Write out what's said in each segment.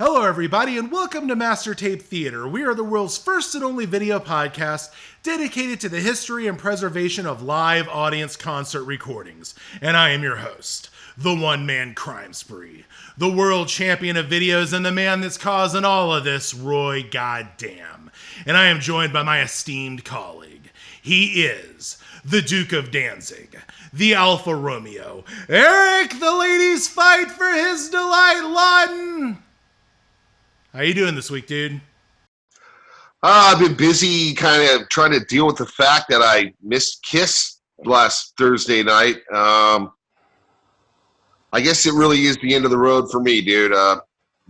Hello, everybody, and welcome to Master Tape Theater. We are the world's first and only video podcast dedicated to the history and preservation of live audience concert recordings. And I am your host, the one-man crime spree, the world champion of videos, and the man that's causing all of this, Roy Goddamn. And I am joined by my esteemed colleague. He is the Duke of Danzig, the Alpha Romeo, Eric, the ladies fight for his delight, Lawton. How you doing this week, dude? I've been busy kind of trying to deal with the fact that I missed Kiss last Thursday night. I guess it really is the end of the road for me, dude. I'm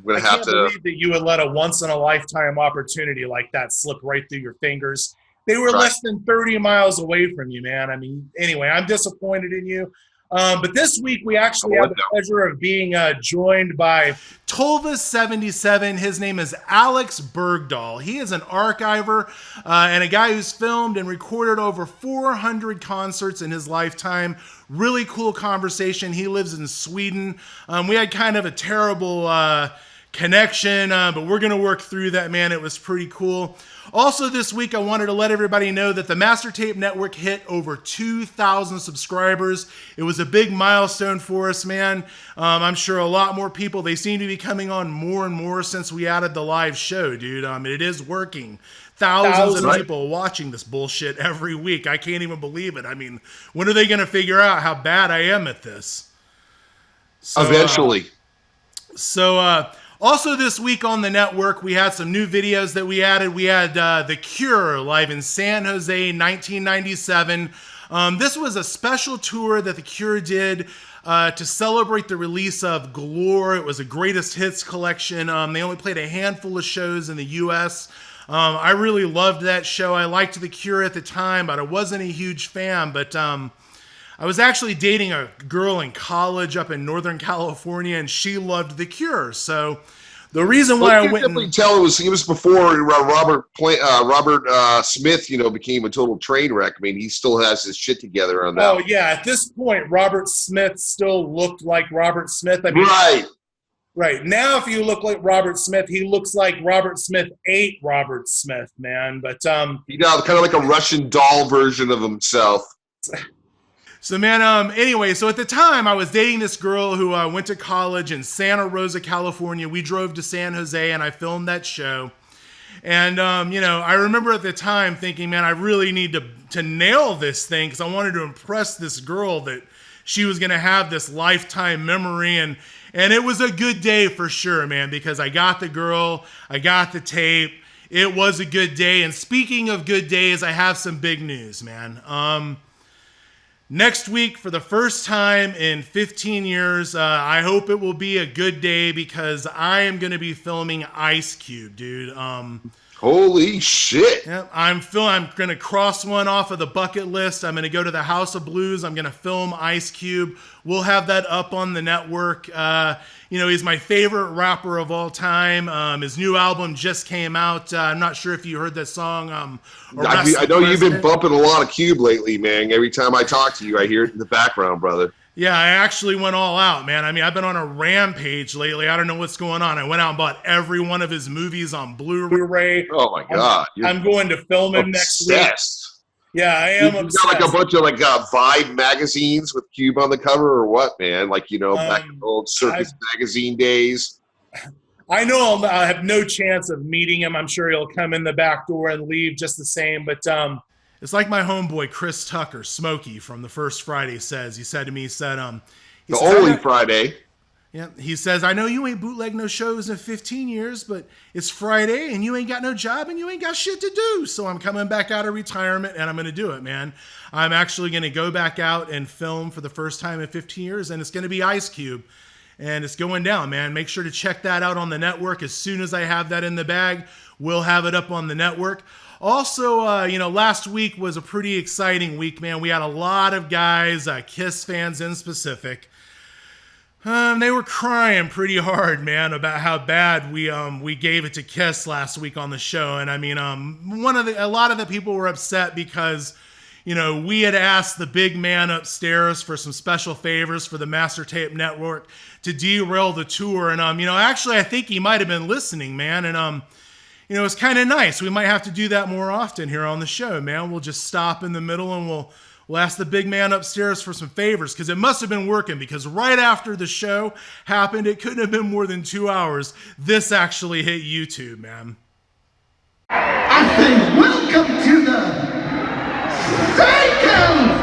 going to have to... I can't believe that you would let a once-in-a-lifetime opportunity like that slip right through your fingers. They were less than 30 miles away from you, man. I mean, anyway, I'm disappointed in you. But this week, we actually have the pleasure of being joined by Tolva77. His name is Alex Bergdahl. He is an archiver and a guy who's filmed and recorded over 400 concerts in his lifetime. Really cool conversation. He lives in Sweden. We had kind of a terrible connection, but we're going to work through that, man. It was pretty cool. Also this week, I wanted to let everybody know that the Master Tape Network hit over 2,000 subscribers. It was a big milestone for us, man. I'm sure a lot more people, they seem to be coming on more and more since we added the live show, dude. It is working. Thousands of people watching this bullshit every week. I can't even believe it. I mean, when are they going to figure out how bad I am at this? So, eventually. Also this week on the network, we had some new videos that we added. We had The Cure live in San Jose, 1997. This was a special tour that The Cure did to celebrate the release of Galore. It was a greatest hits collection. They only played a handful of shows in the U.S. I really loved that show. I liked The Cure at the time, but I wasn't a huge fan. But I was actually dating a girl in college up in Northern California, and she loved The Cure. So the reason why I went and tell it was before Robert Smith, became a total train wreck. I mean, he still has his shit together on that. Oh yeah, at this point, Robert Smith still looked like Robert Smith. I mean, right now, if you look like Robert Smith, he looks like Robert Smith ate Robert Smith, man. But kind of like a Russian doll version of himself. So, man, anyway, so at the time, I was dating this girl who went to college in Santa Rosa, California. We drove to San Jose, and I filmed that show. And, I remember at the time thinking, man, I really need to nail this thing because I wanted to impress this girl that she was going to have this lifetime memory. And it was a good day for sure, man, because I got the girl, I got the tape. It was a good day. And speaking of good days, I have some big news, man. Next week, for the first time in 15 years, I hope it will be a good day because I am going to be filming Ice Cube, dude. Holy shit. Yeah, I'm going to cross one off of the bucket list. I'm going to go to the House of Blues. I'm going to film Ice Cube. We'll have that up on the network. He's my favorite rapper of all time. His new album just came out. I'm not sure if you heard that song. I know you've been bumping a lot of Cube lately, man. Every time I talk to you, I hear it in the background, brother. Yeah, I actually went all out, man. I mean, I've been on a rampage lately. I don't know what's going on. I went out and bought every one of his movies on Blu-ray. Oh, my God. I'm going to film him next week. Yeah, I am obsessed. You got like a bunch of Vibe magazines with Cube on the cover or what, man? Back in the old Circus magazine days. I know I'll have no chance of meeting him. I'm sure he'll come in the back door and leave just the same. But it's like my homeboy Chris Tucker, Smokey from the First Friday says. He said to me, Only Friday. Yeah, he says, I know you ain't bootleg no shows in 15 years, but it's Friday and you ain't got no job and you ain't got shit to do. So I'm coming back out of retirement and I'm going to do it, man. I'm actually going to go back out and film for the first time in 15 years and it's going to be Ice Cube. And it's going down, man. Make sure to check that out on the network. As soon as I have that in the bag, we'll have it up on the network. Also, last week was a pretty exciting week, man. We had a lot of guys, Kiss fans in specific. They were crying pretty hard, man, about how bad we gave it to Kiss last week on the show. And I mean, a lot of the people were upset because, we had asked the big man upstairs for some special favors for the Master Tape Network to derail the tour. And, actually, I think he might have been listening, man. And, it's kind of nice. We might have to do that more often here on the show, man. We'll just stop in the middle and we'll ask the big man upstairs for some favors, because it must have been working, because right after the show happened, it couldn't have been more than 2 hours, this actually hit YouTube, man. I say welcome to the Circus!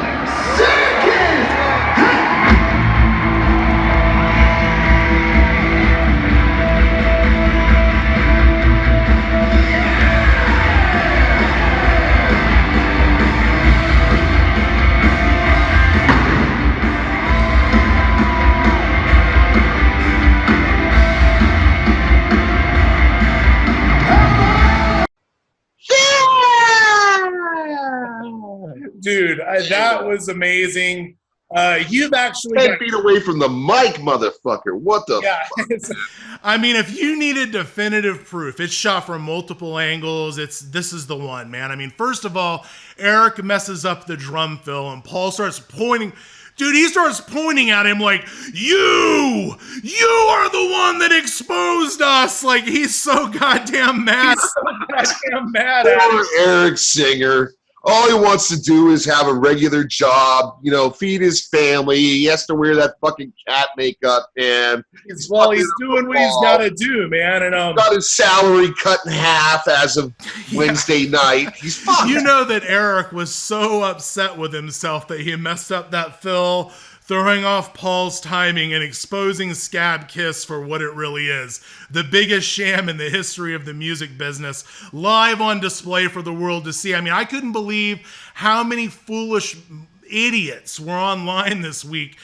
Dude, that was amazing. You've actually 10 feet away from the mic, motherfucker. What the fuck? I mean, if you needed definitive proof, it's shot from multiple angles. This is the one, man. I mean, first of all, Eric messes up the drum fill and Paul starts pointing. Dude, he starts pointing at him like, you are the one that exposed us. Like, he's so goddamn mad. He's so goddamn mad at Poor Eric Singer. All he wants to do is have a regular job, feed his family. He has to wear that fucking cat makeup, and he's doing what he's got to do, man. And got his salary cut in half as of Wednesday night. He's fucked. You know that Eric was so upset with himself that he messed up that fill, throwing off Paul's timing and exposing Scab Kiss for what it really is. The biggest sham in the history of the music business, live on display for the world to see. I mean, I couldn't believe how many foolish idiots were online this week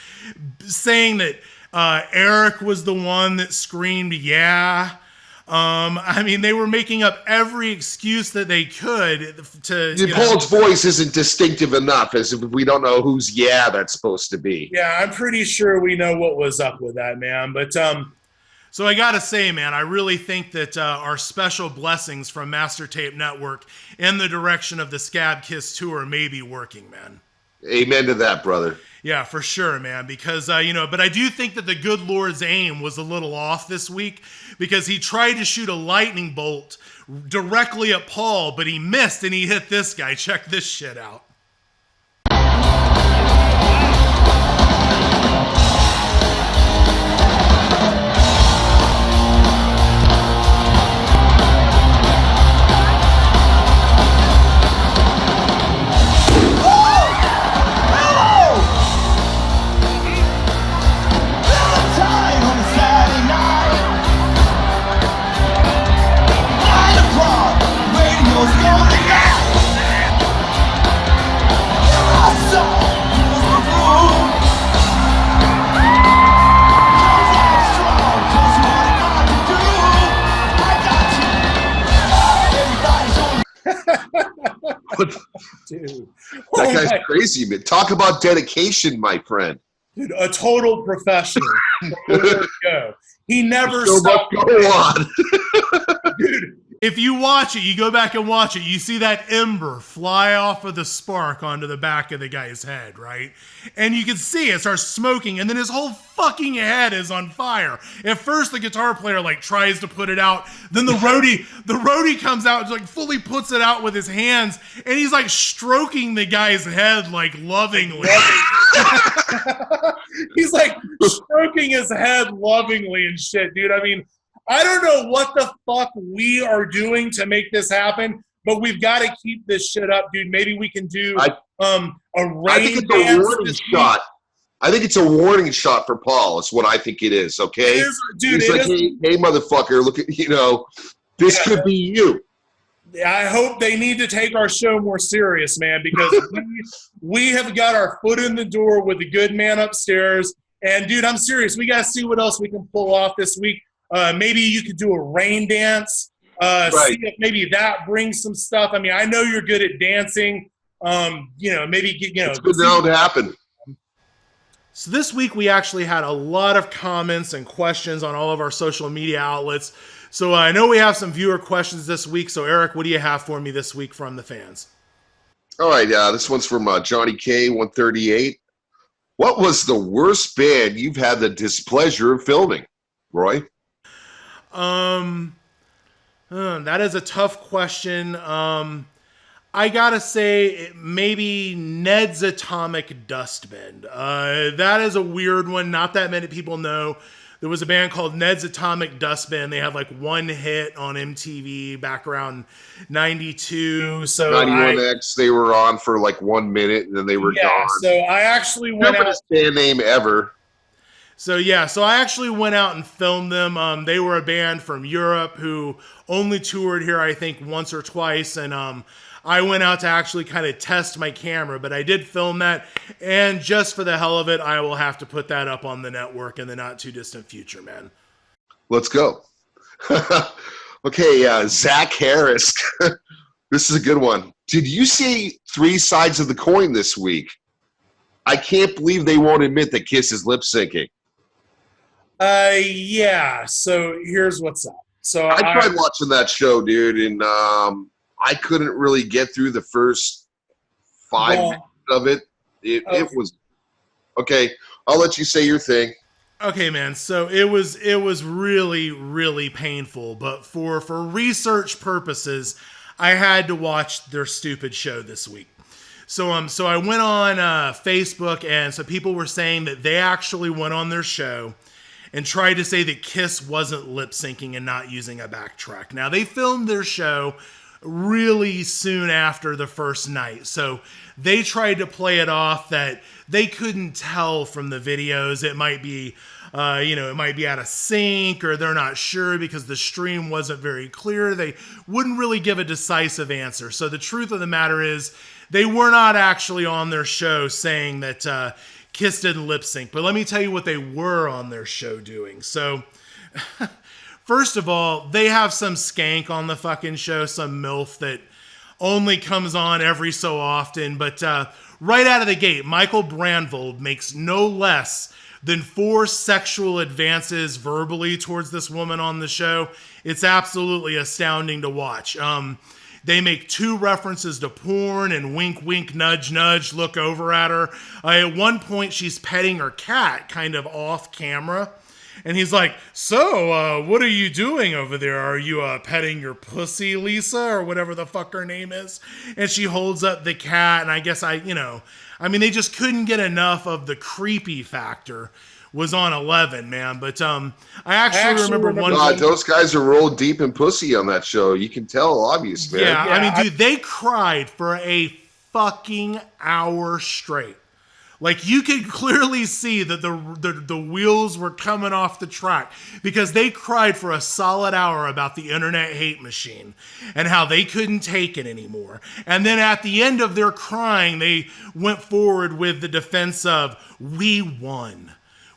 saying that Eric was the one that screamed, yeah. I mean, they were making up every excuse that they could to. Paul's voice isn't distinctive enough, as if we don't know whose "yeah" that's supposed to be. Yeah, I'm pretty sure we know what was up with that, man. But so I gotta say, man, I really think that our special blessings from Master Tape Network in the direction of the Scab Kiss tour may be working, man. Amen to that, brother. Yeah, for sure, man, because, but I do think that the good Lord's aim was a little off this week, because he tried to shoot a lightning bolt directly at Paul, but he missed and he hit this guy. Check this shit out. Dude, that guy's crazy, man. Talk about dedication, my friend. Dude, a total professional. Go. He never so stopped. Go on. Dude, if you watch it, you go back and watch it, you see that ember fly off of the spark onto the back of the guy's head, right? And you can see it starts smoking, and then his whole fucking head is on fire. At first, the guitar player tries to put it out. Then the roadie comes out and fully puts it out with his hands, and he's stroking the guy's head lovingly. He's stroking his head lovingly and shit, dude. I mean, I don't know what the fuck we are doing to make this happen, but we've got to keep this shit up, dude. Maybe we can do a rain I think it's a warning shot. I think it's a warning shot for Paul. It's what I think it is, okay? It is, dude. He's hey, motherfucker, look at, this could be you. I hope they need to take our show more serious, man, because we have got our foot in the door with the good man upstairs. And, dude, I'm serious. We got to see what else we can pull off this week. Maybe you could do a rain dance. Right. See if maybe that brings some stuff. I mean, I know you're good at dancing. Maybe it's good now to happen. So this week we actually had a lot of comments and questions on all of our social media outlets. So I know we have some viewer questions this week. So Eric, what do you have for me this week from the fans? All right, this one's from Johnny K 138. What was the worst band you've had the displeasure of filming, Roy? That is a tough question. I gotta say, maybe Ned's Atomic Dustbin. That is a weird one. Not that many people know. There was a band called Ned's Atomic Dustbin. They had like one hit on MTV back around 92. So 91X, they were on for like 1 minute and then they were gone. So I actually went out. Band name ever. So I actually went out and filmed them. They were a band from Europe who only toured here, I think, once or twice. And I went out to actually kind of test my camera, but I did film that. And just for the hell of it, I will have to put that up on the network in the not too distant future, man. Let's go. Okay, Zach Harris. This is a good one. Did you see Three Sides of the Coin this week? I can't believe they won't admit that Kiss is lip syncing. Yeah. So here's what's up. So I tried watching that show, dude, and I couldn't really get through the first 5 minutes of it. It was okay. I'll let you say your thing. Okay, man. So it was really, really painful, but for research purposes, I had to watch their stupid show this week. So I went on Facebook, and so people were saying that they actually went on their show and tried to say that Kiss wasn't lip syncing and not using a backtrack. Now, they filmed their show really soon after the first night. So they tried to play it off that they couldn't tell from the videos. It might be, it might be out of sync, or they're not sure because the stream wasn't very clear. They wouldn't really give a decisive answer. So the truth of the matter is they were not actually on their show saying that Kiss didn't lip sync. But let me tell you what they were on their show doing. So first of all, they have some skank on the fucking show, some MILF that only comes on every so often. But right out of the gate, Michael Brandvold makes no less than 4 sexual advances verbally towards this woman on the show. It's absolutely astounding to watch. They make 2 references to porn and wink, wink, nudge, nudge, look over at her. At one point, she's petting her cat kind of off camera. And he's like, so, what are you doing over there? Are you petting your pussy, Lisa, or whatever the fuck her name is? And she holds up the cat, and I guess they just couldn't get enough of the creepy factor. Was on 11, man. But I actually remember one. God, those guys are rolled deep in pussy on that show. You can tell, obvious, man. Yeah, I mean, dude, they cried for a fucking hour straight. Like, you could clearly see that the wheels were coming off the track because they cried for a solid hour about the internet hate machine and how they couldn't take it anymore. And then at the end of their crying, they went forward with the defense of, we won.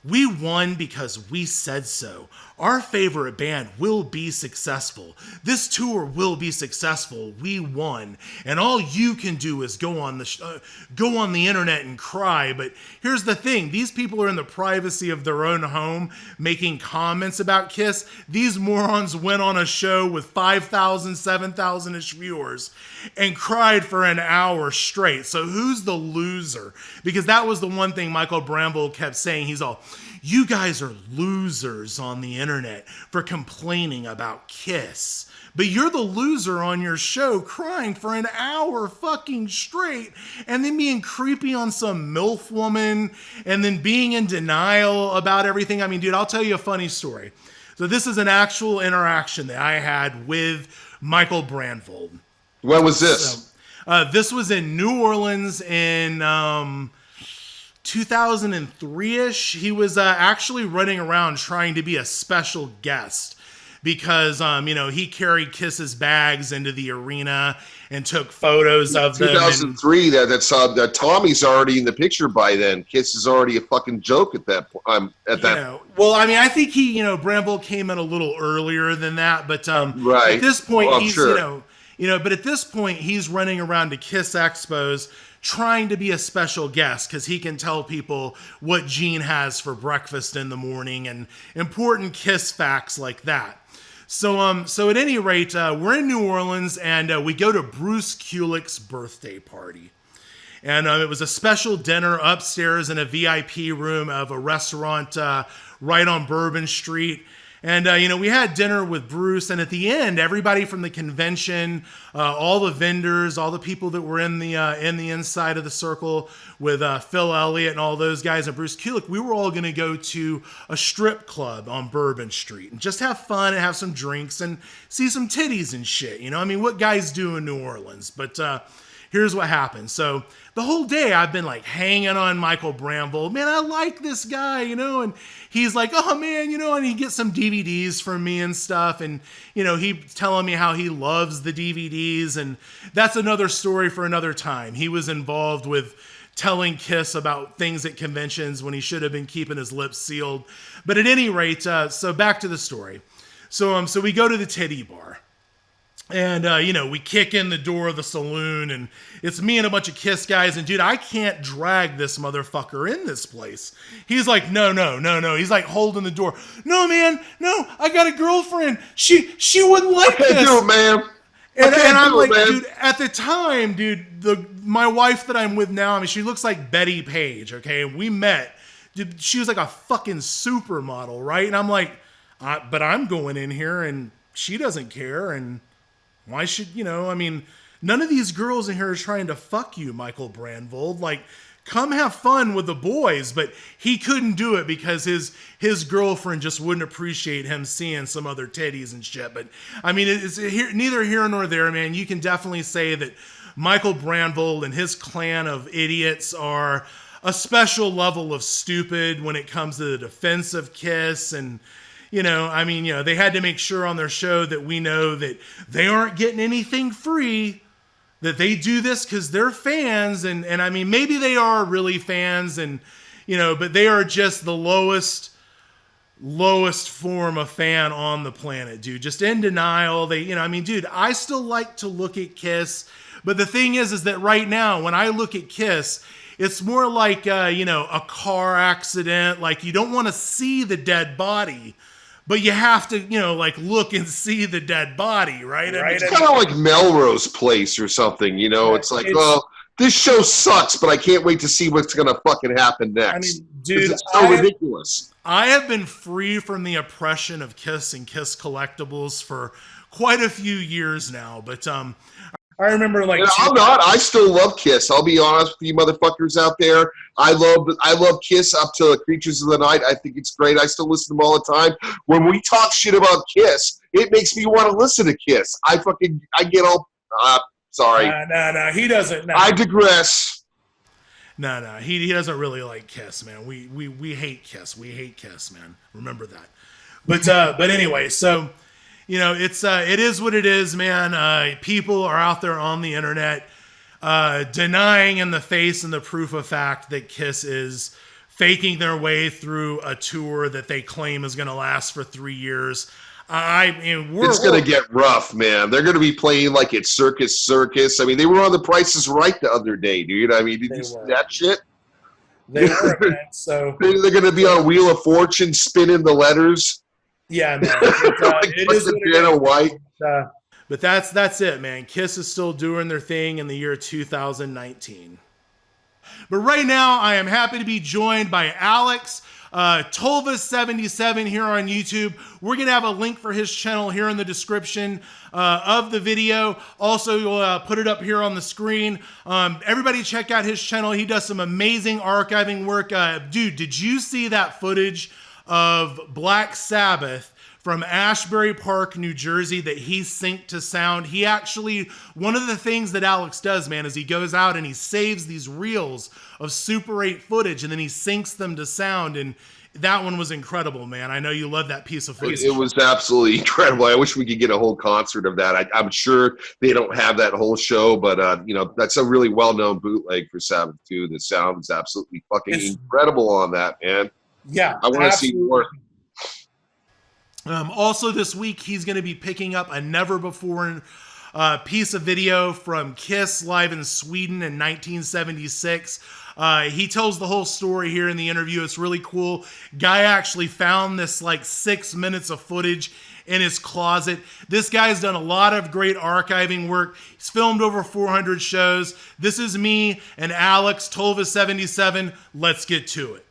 We won because we said so. Our favorite band will be successful. This tour will be successful. We won. And all you can do is go on the internet and cry. But here's the thing. These people are in the privacy of their own home making comments about Kiss. These morons went on a show with 5,000, 7,000-ish viewers and cried for an hour straight. So who's the loser? Because that was the one thing Michael Bramble kept saying. He's all, you guys are losers on the internet for complaining about Kiss. But you're the loser on your show crying for an hour fucking straight and then being creepy on some MILF woman and then being in denial about everything. I mean, dude, I'll tell you a funny story. So this is an actual interaction that I had with Michael Brandvold. When was this? So, this was in New Orleans in 2003-ish. He was actually running around trying to be a special guest because, he carried Kiss's bags into the arena and took photos of 2003, them. 2003, that Tommy's already in the picture by then. Kiss is already a fucking joke at that point. Well, I mean, I think he, Bramble came in a little earlier than that, but right. At this point, well, he's, sure. But at this point, he's running around to Kiss Expos trying to be a special guest because he can tell people what Gene has for breakfast in the morning and important Kiss facts like that. So at any rate, we're in New Orleans, and we go to Bruce Kulick's birthday party. And it was a special dinner upstairs in a VIP room of a restaurant right on Bourbon Street. And, we had dinner with Bruce. And at the end, everybody from the convention, all the vendors, all the people that were in the inside of the circle with Phil Elliott and all those guys and Bruce Kulick, we were all going to go to a strip club on Bourbon Street and just have fun and have some drinks and see some titties and shit. What guys do in New Orleans. But here's what happened. So the whole day I've been like hanging on Michael Bramble. Man, I like this guy, and he's like, oh man, and he gets some DVDs from me and stuff. And, he's telling me how he loves the DVDs. And that's another story for another time. He was involved with telling Kiss about things at conventions when he should have been keeping his lips sealed. But at any rate, so back to the story. So we go to the titty bar. And, we kick in the door of the saloon, and it's me and a bunch of Kiss guys. And, dude, I can't drag this motherfucker in this place. He's like, no. He's like holding the door. No, man, no, I got a girlfriend. She wouldn't like this. I can't do it, man. And I'm like, dude, at the time, dude, my wife that I'm with now, she looks like Betty Page, okay? And we met. Dude, she was like a fucking supermodel, right? And I'm like, but I'm going in here, and she doesn't care, and why should, none of these girls in here are trying to fuck you, Michael Brandvold. Like, come have fun with the boys. But he couldn't do it because his girlfriend just wouldn't appreciate him seeing some other titties and shit. But, it's neither here nor there, man. You can definitely say that Michael Brandvold and his clan of idiots are a special level of stupid when it comes to the defense of Kiss. And they had to make sure on their show that we know that they aren't getting anything free, that they do this because they're fans. And maybe they are really fans and, but they are just the lowest form of fan on the planet, dude. Just in denial. Dude, I still like to look at Kiss. But the thing is that right now, when I look at Kiss, it's more like, a car accident. Like, you don't want to see the dead body, but you have to, look and see the dead body, right? It's kind of like Melrose Place or something, It's like, this show sucks, but I can't wait to see what's going to fucking happen next. Dude, it's so ridiculous. I have been free from the oppression of Kiss and Kiss collectibles for quite a few years now, but I remember I'm not. I still love Kiss. I'll be honest with you motherfuckers out there. I love Kiss up to Creatures of the Night. I think it's great. I still listen to them all the time. When we talk shit about Kiss, it makes me want to listen to Kiss. I get all sorry. No, he doesn't. No. I digress. No, he doesn't really like Kiss, man. We hate Kiss. We hate Kiss, man. Remember that. But anyway, so it is what it is, man. People are out there on the internet denying in the face and the proof of fact that Kiss is faking their way through a tour that they claim is going to last for 3 years. It's going to get rough, man. They're going to be playing like it's Circus Circus. They were on The Price is Right the other day, dude. Did you see that shit? They were, man. So they're going to be on Wheel of Fortune spinning the letters. Yeah, man. It is White. But that's it, man. Kiss is still doing their thing in the year 2019. But right now, I am happy to be joined by Alex, Tolva77 here on YouTube. We're going to have a link for his channel here in the description of the video. Also, put it up here on the screen. Everybody check out his channel. He does some amazing archiving work. Dude, did you see that footage of Black Sabbath from Ashbury Park, New Jersey, that he synced to sound? He actually, one of the things that Alex does, man, is he goes out and he saves these reels of Super 8 footage and then he syncs them to sound. And that one was incredible, man. I know you love that piece of footage. It was absolutely incredible. I wish we could get a whole concert of that. I'm sure they don't have that whole show, but that's a really well-known bootleg for Sabbath too. The sound is absolutely fucking incredible on that, man. Yeah, I want to see more. Also this week, he's going to be picking up a never-before piece of video from Kiss live in Sweden in 1976. He tells the whole story here in the interview. It's really cool. Guy actually found this 6 minutes of footage in his closet. This guy's done a lot of great archiving work. He's filmed over 400 shows. This is me and Alex, Tolva77. Let's get to it.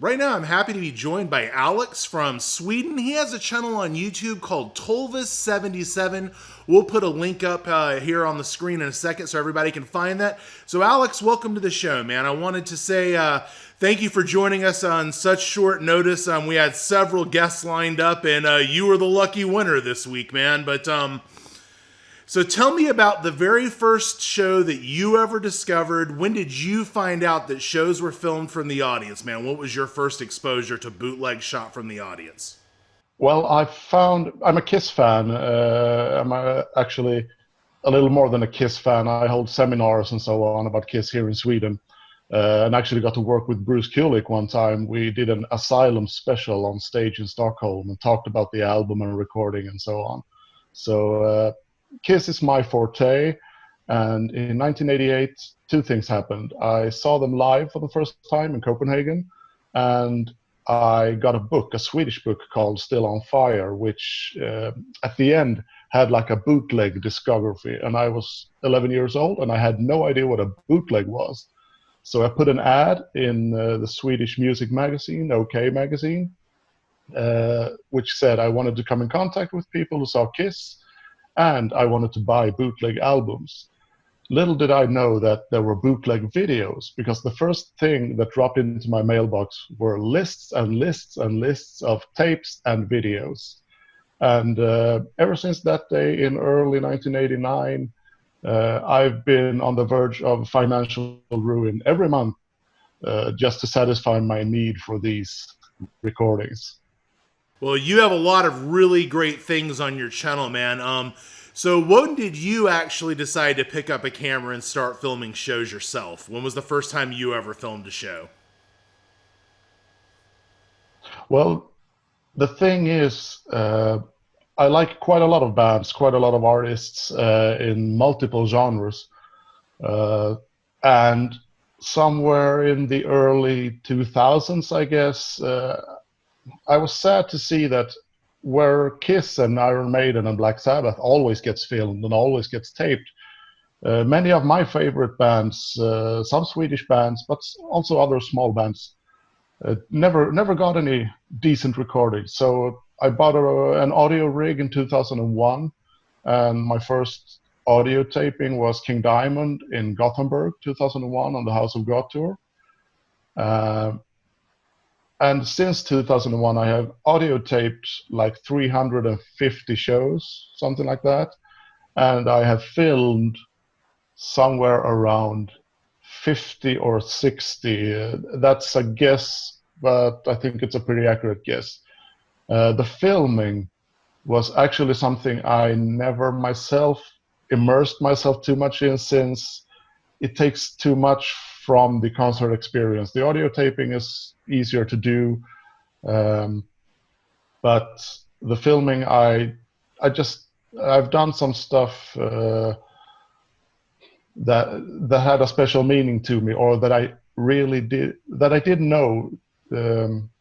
Right now, I'm happy to be joined by Alex from Sweden. He has a channel on YouTube called Tolva77. We'll put a link up here on the screen in a second so everybody can find that. So, Alex, welcome to the show, man. I wanted to say thank you for joining us on such short notice. We had several guests lined up, and you were the lucky winner this week, man. But so tell me about the very first show that you ever discovered. When did you find out that shows were filmed from the audience, man? What was your first exposure to bootleg shot from the audience? Well, I'm a Kiss fan. I'm actually a little more than a Kiss fan. I hold seminars and so on about Kiss here in Sweden. And actually got to work with Bruce Kulick one time. We did an Asylum special on stage in Stockholm and talked about the album and recording and so on. So Kiss is my forte, and in 1988, two things happened. I saw them live for the first time in Copenhagen, and I got a book, a Swedish book called Still on Fire, which at the end had like a bootleg discography, and I was 11 years old, and I had no idea what a bootleg was. So I put an ad in the Swedish music magazine, OK Magazine, which said I wanted to come in contact with people who saw Kiss, and I wanted to buy bootleg albums. Little did I know that there were bootleg videos, because the first thing that dropped into my mailbox were lists and lists and lists of tapes and videos. And ever since that day in early 1989, I've been on the verge of financial ruin every month just to satisfy my need for these recordings. Well, you have a lot of really great things on your channel, man. So when did you actually decide to pick up a camera and start filming shows yourself? When was the first time you ever filmed a show? Well, the thing is, I like quite a lot of bands, quite a lot of artists in multiple genres. And somewhere in the early 2000s, I guess, I was sad to see that where Kiss and Iron Maiden and Black Sabbath always gets filmed and always gets taped, many of my favorite bands, some Swedish bands, but also other small bands, never got any decent recordings. So I bought an audio rig in 2001, and my first audio taping was King Diamond in Gothenburg, 2001, on the House of God tour. And since 2001, I have audio taped like 350 shows, something like that. And I have filmed somewhere around 50 or 60. That's a guess, but I think it's a pretty accurate guess. The filming was actually something I never myself immersed myself too much in, since it takes too much from the concert experience. The audio taping is easier to do, but the filming, I've done some stuff that had a special meaning to me, or that I didn't know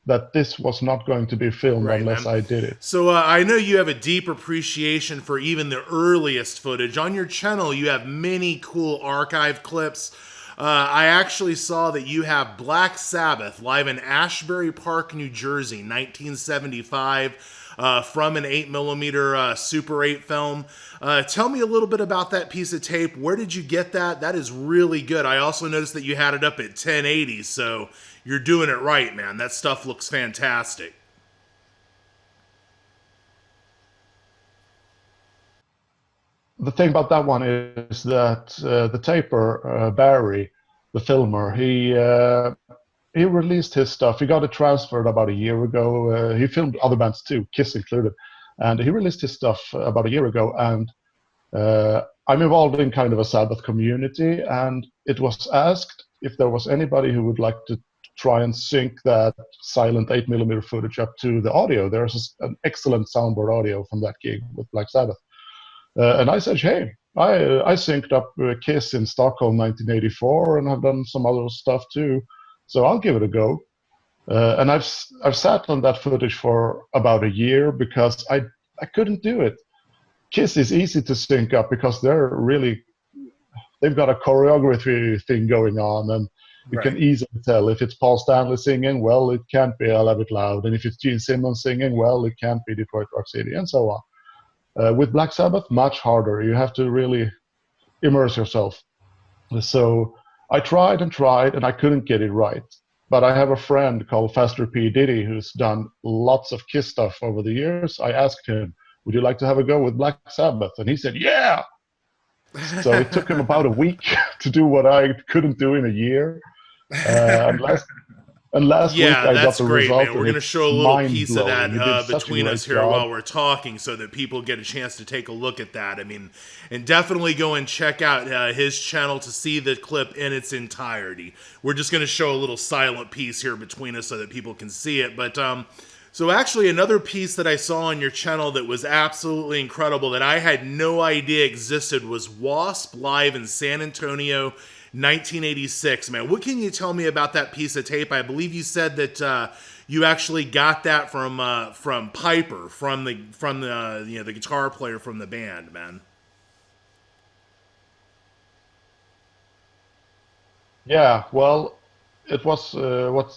that this was not going to be filmed unless I did it. So I know you have a deep appreciation for even the earliest footage. On your channel, you have many cool archive clips. I actually saw that you have Black Sabbath live in Ashbury Park, New Jersey, 1975, from an 8mm Super 8 film. Tell me a little bit about that piece of tape. Where did you get that? That is really good. I also noticed that you had it up at 1080, so you're doing it right, man. That stuff looks fantastic. The thing about that one is that the taper, Barry, the filmer, he released his stuff. He got it transferred about a year ago. He filmed other bands too, Kiss included. And he released his stuff about a year ago. And I'm involved in kind of a Sabbath community. And it was asked if there was anybody who would like to try and sync that silent 8mm footage up to the audio. There's an excellent soundboard audio from that gig with Black Sabbath. And I said, hey, I synced up Kiss in Stockholm 1984 and have done some other stuff too. So I'll give it a go. And I've sat on that footage for about a year because I couldn't do it. Kiss is easy to sync up because they've got a choreography thing going on, and you can Right. easily tell if it's Paul Stanley singing, well, it can't be I Love It Loud, and if it's Gene Simmons singing, well, it can't be Detroit Rock City, and so on. With Black Sabbath, much harder. You have to really immerse yourself. So I tried and tried, and I couldn't get it right. But I have a friend called Faster P. Diddy who's done lots of Kiss stuff over the years. I asked him, would you like to have a go with Black Sabbath? And he said, yeah. So it took him about a week to do what I couldn't do in a year. And last week Yeah, I got that's the great, result, man. We're and going to it's show a little piece of mind-blowing. that He did such a between great us here job. while we're talking so that people get a chance to take a look at that. I mean, and definitely go and check out his channel to see the clip in its entirety. We're just going to show a little silent piece here between us so that people can see it. But so actually another piece that I saw on your channel that was absolutely incredible that I had no idea existed was Wasp live in San Antonio 1986. Man, what can you tell me about that piece of tape? I believe you said that you actually got that from Piper, from the the guitar player from the band, man. Yeah, well, it was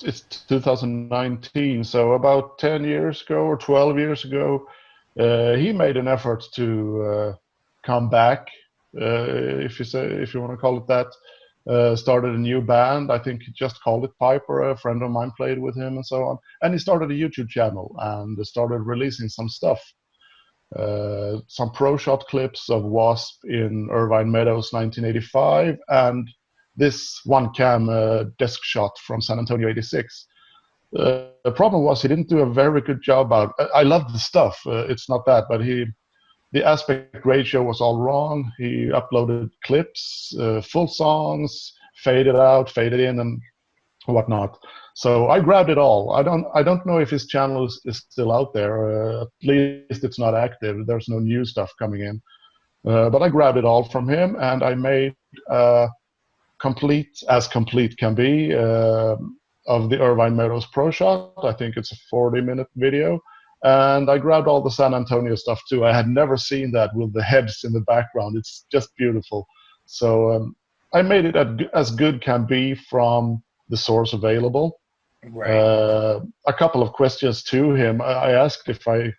it's 2019, so about 10 years ago or 12 years ago, he made an effort to come back, if you want to call it that. Started a new band. I think he just called it Piper. A friend of mine played with him and so on. And he started a YouTube channel and started releasing some stuff. Some pro shot clips of Wasp in Irvine Meadows 1985 and this one cam desk shot from San Antonio 86. The problem was he didn't do a very good job out. I loved the stuff. It's not that, but the aspect ratio was all wrong. He uploaded clips, full songs, faded out, faded in, and whatnot. So I grabbed it all. I don't know if his channel is still out there. At least it's not active. There's no new stuff coming in. But I grabbed it all from him, and I made complete can be of the Irvine Meadows Pro Shot. I think it's a 40-minute video. And I grabbed all the San Antonio stuff too. I had never seen that with the heads in the background. It's just beautiful. So I made it as good can be from the source available. Right. A couple of questions to him. I asked if I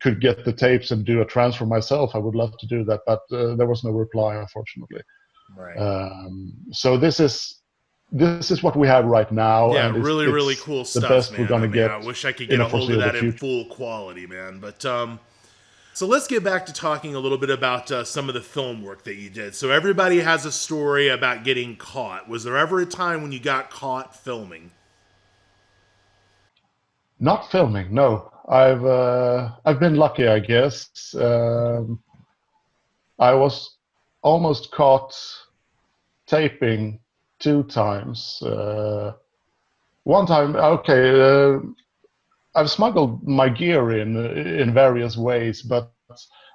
could get the tapes and do a transfer myself. I would love to do that, but there was no reply, unfortunately. Right. So this is what we have right now. Yeah, and really, it's really cool the stuff, best man. we're gonna get. I wish I could in get a a hold of that foreseeable in future. full quality, man. But so let's get back to talking a little bit about some of the film work that you did. So everybody has a story about getting caught. Was there ever a time when you got caught filming? Not filming, no. I've been lucky, I guess. I was almost caught taping 2 times. One time, okay, I've smuggled my gear in various ways, but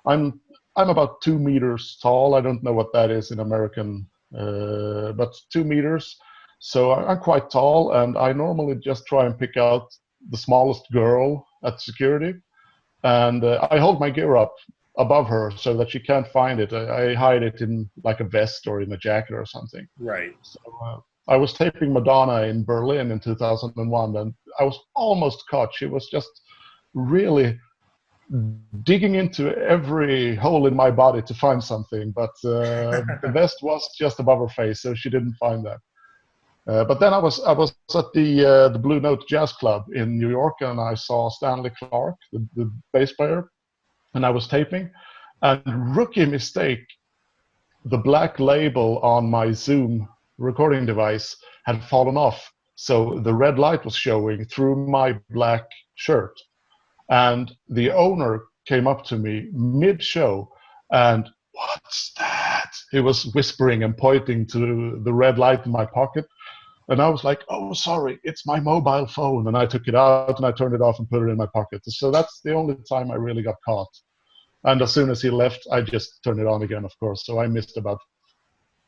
I'm about 2 meters tall. I don't know what that is in American, but 2 meters. So I'm quite tall, and I normally just try and pick out the smallest girl at security, and I hold my gear up above her so that she can't find it. I hide it in like a vest or in a jacket or something. Right. So I was taping Madonna in Berlin in 2001, and I was almost caught. She was just really digging into every hole in my body to find something, but the vest was just above her face, so she didn't find that. But then I was at the Blue Note Jazz Club in New York, and I saw Stanley Clarke, the bass player, and I was taping, and rookie mistake, the black label on my Zoom recording device had fallen off, so the red light was showing through my black shirt, and the owner came up to me mid-show, and what's that? He was whispering and pointing to the red light in my pocket. And I was like, oh, sorry, it's my mobile phone. And I took it out and I turned it off and put it in my pocket. So that's the only time I really got caught. And as soon as he left, I just turned it on again, of course. So I missed about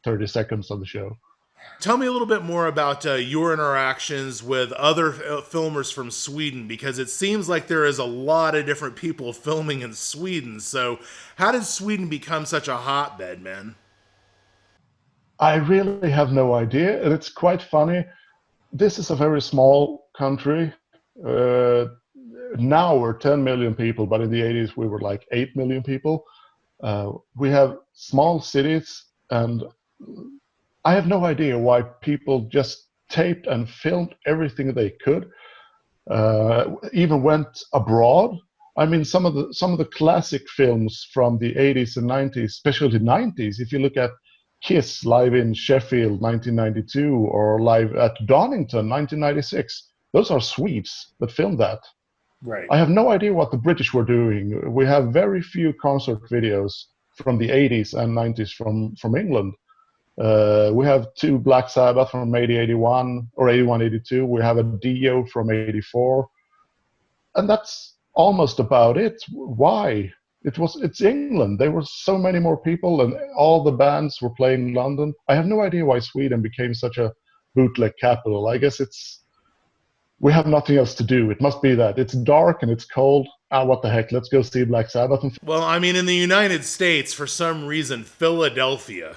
30 seconds of the show. Tell me a little bit more about your interactions with other filmers from Sweden, because it seems like there is a lot of different people filming in Sweden. So, how did Sweden become such a hotbed, man? I really have no idea, and it's quite funny. This is a very small country. Uh, Now we're 10 million people, but in the 80s we were like 8 million people. We have small cities, and I have no idea why people just taped and filmed everything they could. Even went abroad. I mean, some of the classic films from the 80s and 90s, especially the 90s. If you look at Kiss live in Sheffield, 1992, or live at Donington, 1996, those are Swedes that filmed that. Right. I have no idea what the British were doing. We have very few concert videos from the 80s and 90s from England. We have two Black Sabbath from 80-81 or 81-82. We have a Dio from 84. And that's almost about it. Why? It's England. There were so many more people, and all the bands were playing in London. I have no idea why Sweden became such a bootleg capital. I guess we have nothing else to do. It must be that. It's dark and it's cold. What the heck? Let's go see Black Sabbath. Well, I mean, in the United States, for some reason, Philadelphia,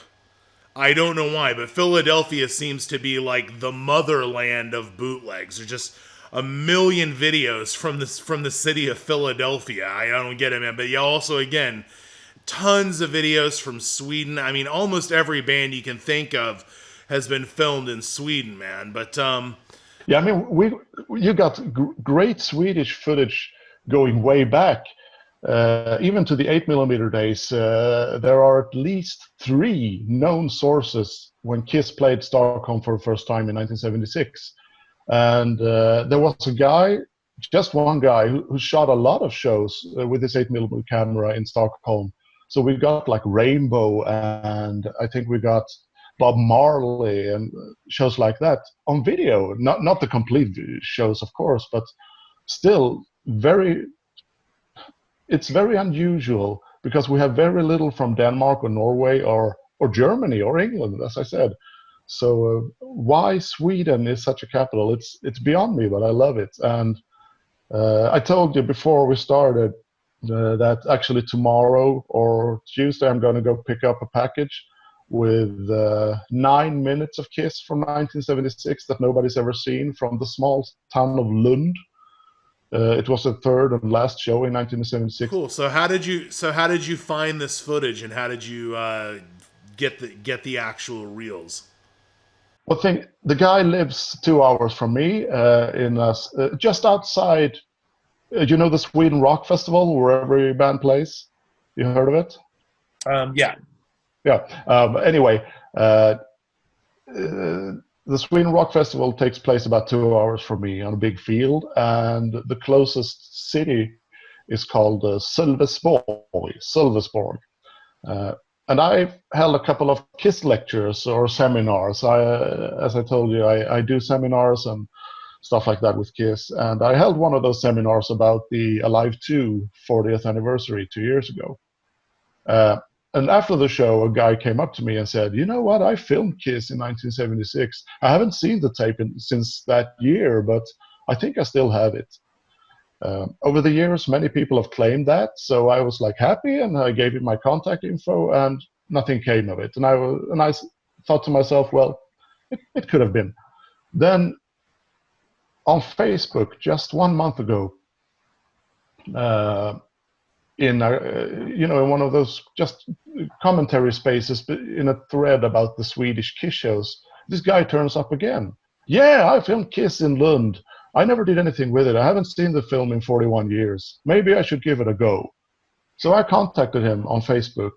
I don't know why, but Philadelphia seems to be like the motherland of bootlegs. There's just a million videos from the city of Philadelphia. I don't get it, man. But yeah, also again, tons of videos from Sweden. I mean, almost every band you can think of has been filmed in Sweden, man. But Yeah, I mean, you got great Swedish footage going way back, even to the 8mm days. There are at least 3 known sources when Kiss played Stockholm for the first time in 1976. And there was a guy, just one guy, who shot a lot of shows with his 8mm camera in Stockholm. So we got like Rainbow, and I think we got Bob Marley and shows like that on video. Not the complete shows, of course, but still it's very unusual because we have very little from Denmark or Norway or Germany or England, as I said. So why Sweden is such a capital? It's beyond me, but I love it. And I told you before we started that actually tomorrow or Tuesday I'm going to go pick up a package with 9 minutes of Kiss from 1976 that nobody's ever seen from the small town of Lund. It was the third and last show in 1976. cool. So how did you find this footage, and how did you get the actual reels? Well, the guy lives 2 hours from me just outside. You know the Sweden Rock Festival, where every band plays. You heard of it? Yeah. Yeah. Anyway, the Sweden Rock Festival takes place about 2 hours from me on a big field, and the closest city is called Sölvesborg. And I held a couple of Kiss lectures or seminars. As I told you, I do seminars and stuff like that with Kiss. And I held one of those seminars about the Alive 2 40th anniversary 2 years ago. And after the show, a guy came up to me and said, "You know what? I filmed Kiss in 1976. I haven't seen the tape since that year, but I think I still have it." Over the years, many people have claimed that, so I was like happy, and I gave him my contact info, and nothing came of it. And I thought to myself, well, it could have been. Then on Facebook, just 1 month ago, in one of those just commentary spaces in a thread about the Swedish Kiss shows, this guy turns up again. "Yeah, I filmed Kiss in Lund. I never did anything with it. I haven't seen the film in 41 years. Maybe I should give it a go." So I contacted him on Facebook.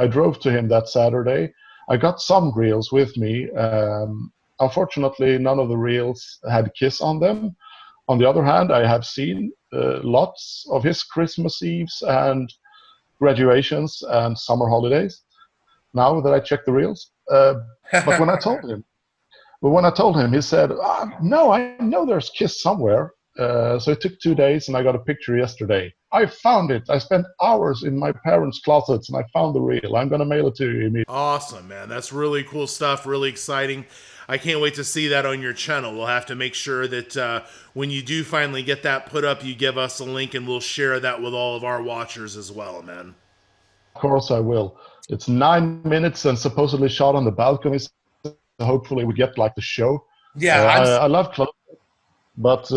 I drove to him that Saturday. I got some reels with me. Unfortunately, none of the reels had Kiss on them. On the other hand, I have seen lots of his Christmas Eves and graduations and summer holidays, now that I check the reels. But when I told him, he said, "No, I know there's Kiss somewhere." So it took 2 days, and I got a picture yesterday. I found it. I spent hours in my parents' closets and I found the reel. I'm going to mail it to you immediately. Awesome, man. That's really cool stuff. Really exciting. I can't wait to see that on your channel. We'll have to make sure that when you do finally get that put up, you give us a link and we'll share that with all of our watchers as well, man. Of course I will. It's 9 minutes and supposedly shot on the balcony. So hopefully we get like the show. Yeah, I love close, but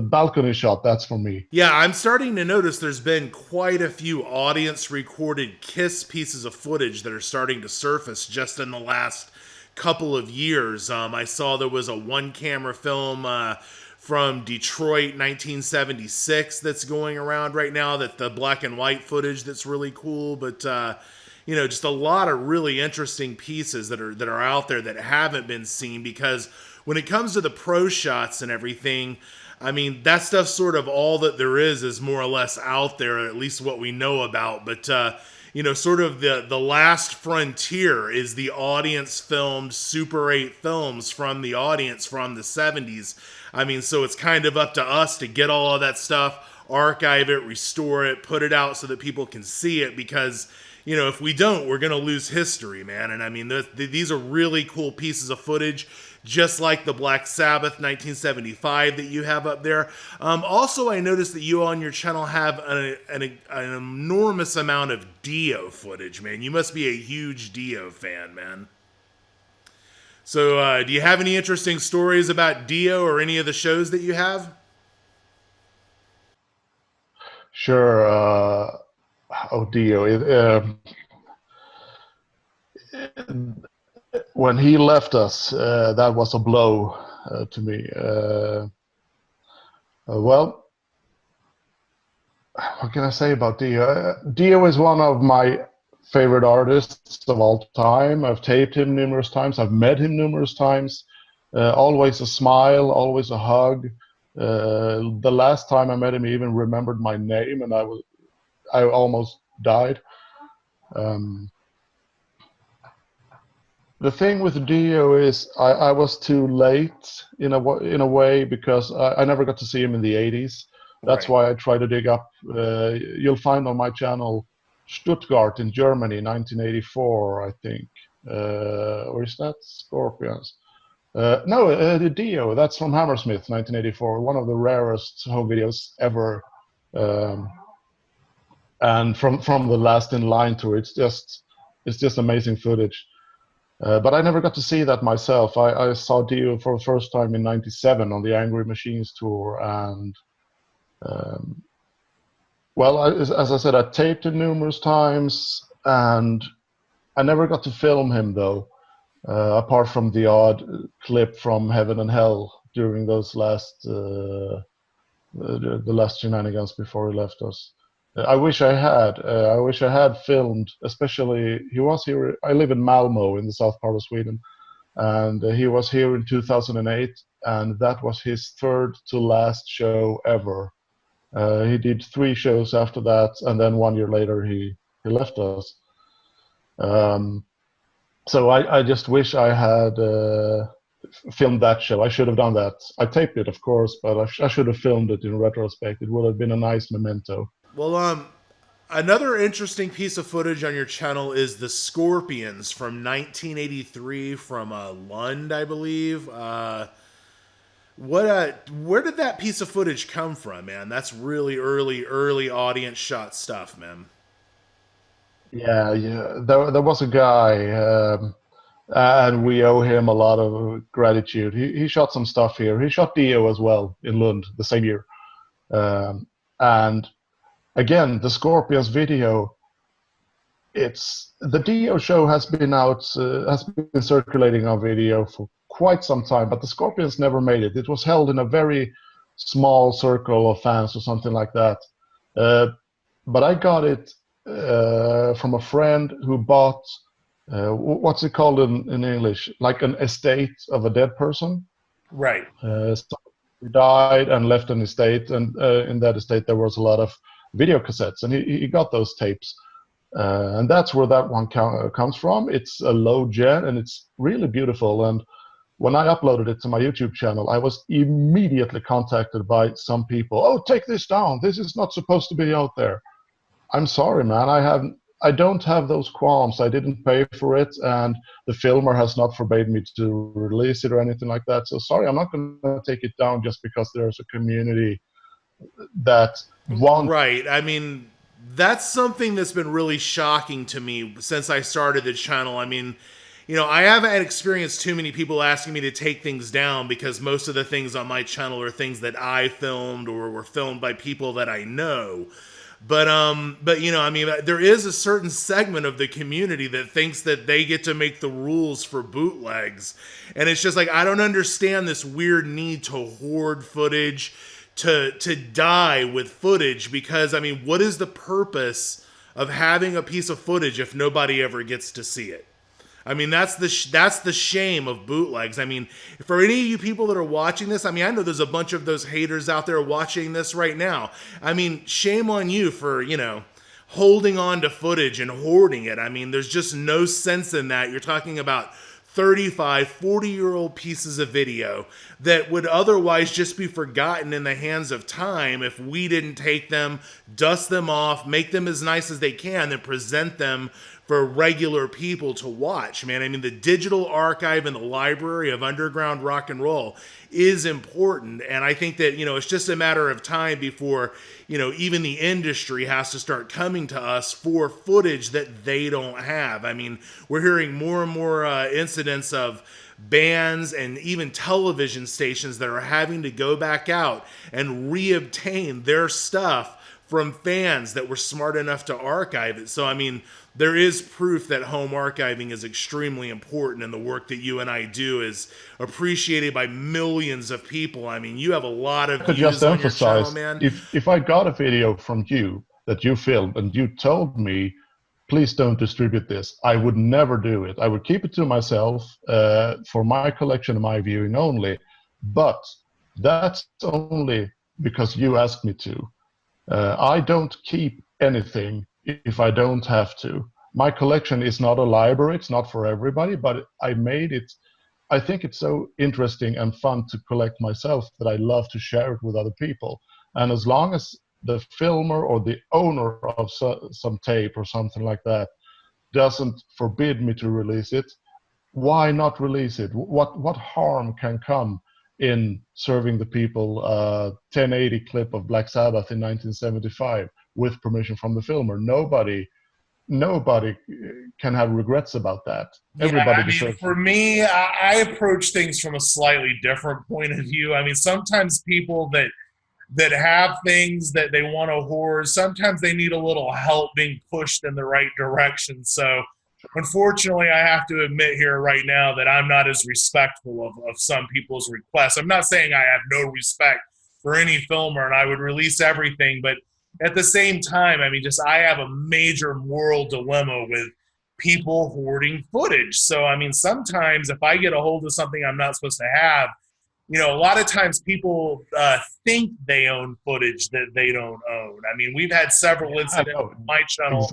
balcony shot, that's for me. Yeah, I'm starting to notice there's been quite a few audience recorded Kiss pieces of footage that are starting to surface just in the last couple of years. I saw there was a one camera film from Detroit 1976 that's going around right now, that the black and white footage that's really cool, but you know, just a lot of really interesting pieces that are out there that haven't been seen, because when it comes to the pro shots and everything, I mean, that stuff's sort of all that there is more or less out there, at least what we know about. But, you know, sort of the last frontier is the audience filmed Super 8 films from the audience from the 70s. I mean, so it's kind of up to us to get all of that stuff, archive it, restore it, put it out so that people can see it, because, you know, if we don't, we're going to lose history, man. And I mean, these are really cool pieces of footage, just like the Black Sabbath 1975 that you have up there. Also, I noticed that you on your channel have an enormous amount of Dio footage, man. You must be a huge Dio fan, man. So do you have any interesting stories about Dio or any of the shows that you have? Sure. Dio. When he left us, that was a blow to me. Well, what can I say about Dio? Dio is one of my favorite artists of all time. I've taped him numerous times. I've met him numerous times. Always a smile, always a hug. The last time I met him, he even remembered my name, and I almost died. The thing with Dio is I was too late in a way, because I never got to see him in the 80s. That's why I try to dig up. You'll find on my channel Stuttgart in Germany, 1984, I think. Or is that Scorpions? No, Dio. That's from Hammersmith, 1984. One of the rarest home videos ever. And from the Last in Line tour, it's just amazing footage. But I never got to see that myself. I saw Dio for the first time in '97 on the Angry Machines tour, and well, as I said, I taped him numerous times, and I never got to film him though, apart from the odd clip from Heaven and Hell during those the last shenanigans before he left us. I wish I had. I wish I had filmed, especially he was here. I live in Malmo in the south part of Sweden, and he was here in 2008, and that was his third to last show ever. He did 3 shows after that, and then 1 year later he left us. So I just wish I had filmed that show. I should have done that. I taped it, of course, but I should have filmed it in retrospect. It would have been a nice memento. Well, another interesting piece of footage on your channel is the Scorpions from 1983 from Lund, I believe. Where did that piece of footage come from, man? That's really early audience shot stuff, man. Yeah. There was a guy, and we owe him a lot of gratitude. He shot some stuff here. He shot Dio as well in Lund the same year, and again, the Scorpions video. The Dio show has been circulating on video for quite some time, but the Scorpions never made it. It was held in a very small circle of fans or something like that. But I got it from a friend who bought what's it called in English? Like an estate of a dead person. Right. So he died and left an estate, and in that estate there was a lot of video cassettes, and he got those tapes. And that's where that one comes from. It's a low gen, and it's really beautiful. And when I uploaded it to my YouTube channel, I was immediately contacted by some people. Oh, take this down. This is not supposed to be out there. I'm sorry, man. I don't have those qualms. I didn't pay for it, and the filmer has not forbade me to release it or anything like that. So sorry, I'm not going to take it down just because there's a community that wants. Right. I mean, that's something that's been really shocking to me since I started the channel. I mean, I haven't had experienced too many people asking me to take things down because most of the things on my channel are things that I filmed or were filmed by people that I know. But I mean, there is a certain segment of the community that thinks that they get to make the rules for bootlegs. And it's just like, I don't understand this weird need to hoard footage, to die with footage, because I mean, what is the purpose of having a piece of footage if nobody ever gets to see it? I mean, that's the shame of bootlegs. I mean, for any of you people that are watching this, I mean, I know there's a bunch of those haters out there watching this right now. I mean, shame on you for, holding on to footage and hoarding it. I mean, there's just no sense in that. You're talking about 35, 40-year-old pieces of video that would otherwise just be forgotten in the hands of time if we didn't take them, dust them off, make them as nice as they can, then present them for regular people to watch, man. I mean, the digital archive in the library of underground rock and roll is important. And I think that, it's just a matter of time before, even the industry has to start coming to us for footage that they don't have. I mean, we're hearing more and more incidents of bands and even television stations that are having to go back out and reobtain their stuff from fans that were smart enough to archive it. So, I mean, there is proof that home archiving is extremely important, and the work that you and I do is appreciated by millions of people. I mean, you have a lot of Could views just on your channel, emphasize, man. if I got a video from you that you filmed and you told me, please don't distribute this, I would never do it. I would keep it to myself for my collection and my viewing only. But that's only because you asked me to. I don't keep anything if I don't have to. My collection is not a library, it's not for everybody, but I made it. I think it's so interesting and fun to collect myself that I love to share it with other people. And as long as the filmer or the owner of some tape or something like that doesn't forbid me to release it, why not release it? What harm can come in serving the people 1080 clip of Black Sabbath in 1975 with permission from the filmer? Nobody can have regrets about that. Everybody deserves. For me, I approach things from a slightly different point of view. I mean, sometimes people that have things that they want to hoard, sometimes they need a little help being pushed in the right direction. So unfortunately, I have to admit here right now that I'm not as respectful of some people's requests. I'm not saying I have no respect for any filmer and I would release everything, but at the same time, I mean, I have a major moral dilemma with people hoarding footage. So, I mean, sometimes if I get a hold of something I'm not supposed to have, a lot of times people think they own footage that they don't own. I mean, we've had several incidents on my channel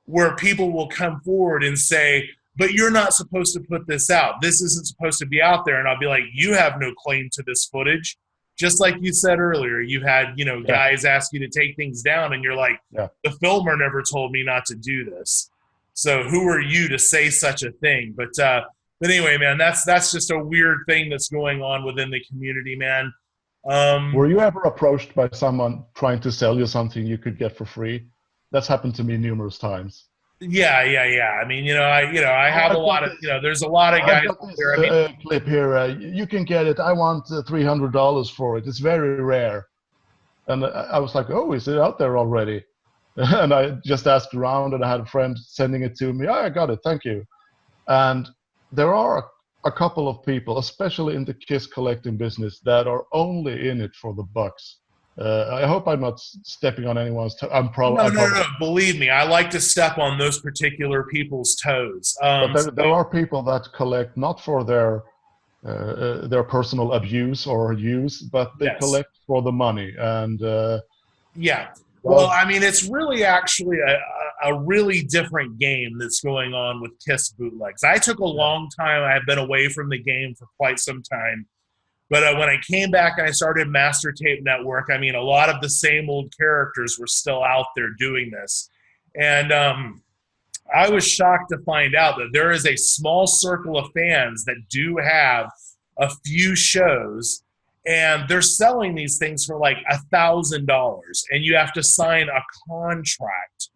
where people will come forward and say, but you're not supposed to put this out. This isn't supposed to be out there. And I'll be like, you have no claim to this footage. Just like you said earlier, you had, guys ask you to take things down and you're like, the filmer never told me not to do this. So who are you to say such a thing? But anyway, man, that's just a weird thing that's going on within the community, man. Were you ever approached by someone trying to sell you something you could get for free? That's happened to me numerous times. Yeah. I mean, I have a lot of, there's a lot of guys out there. I mean, clip here. You can get it. I want $300 for it. It's very rare. And I was like, oh, is it out there already? And I just asked around, and I had a friend sending it to me. Oh, I got it. Thank you. And there are a couple of people, especially in the Kiss collecting business, that are only in it for the bucks. I hope I'm not stepping on anyone's toes. No. Believe me, I like to step on those particular people's toes. But there are people that collect not for their personal abuse or use, but they collect for the money. And Well, I mean, it's really actually a a really different game that's going on with Kiss bootlegs. I took a long time. I've been away from the game for quite some time. But when I came back and I started Master Tape Network, I mean, a lot of the same old characters were still out there doing this. And I was shocked to find out that there is a small circle of fans that do have a few shows, and they're selling these things for like $1,000, and you have to sign a contract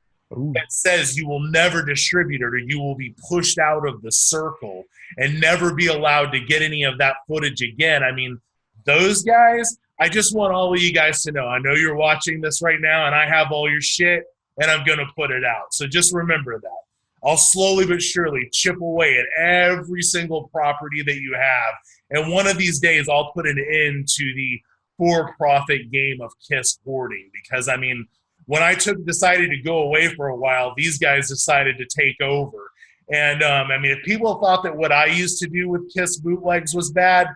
that says you will never distribute it, or you will be pushed out of the circle and never be allowed to get any of that footage again. I mean, those guys, I just want all of you guys to know, I know you're watching this right now, and I have all your shit, and I'm going to put it out. So just remember that. I'll slowly but surely chip away at every single property that you have. And one of these days, I'll put an end to the for-profit game of Kiss hoarding. Because, I mean, when I decided to go away for a while, these guys decided to take over. And, I mean, if people thought that what I used to do with Kiss bootlegs was bad,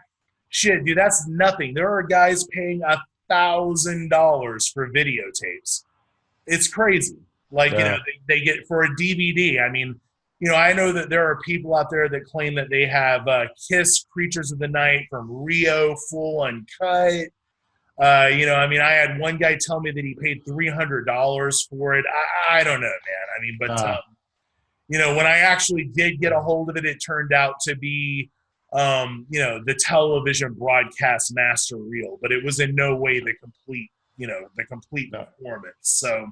shit, dude, that's nothing. There are guys paying $1,000 for videotapes. It's crazy. Like, you know, they get for a DVD. I mean, you know, I know that there are people out there that claim that they have Kiss Creatures of the Night from Rio full uncut. You know, I mean, I had one guy tell me that he paid $300 for it. I don't know, man. I mean, but, you know, when I actually did get a hold of it, it turned out to be, you know, the television broadcast master reel, but it was in no way the complete, you know, the complete performance. So,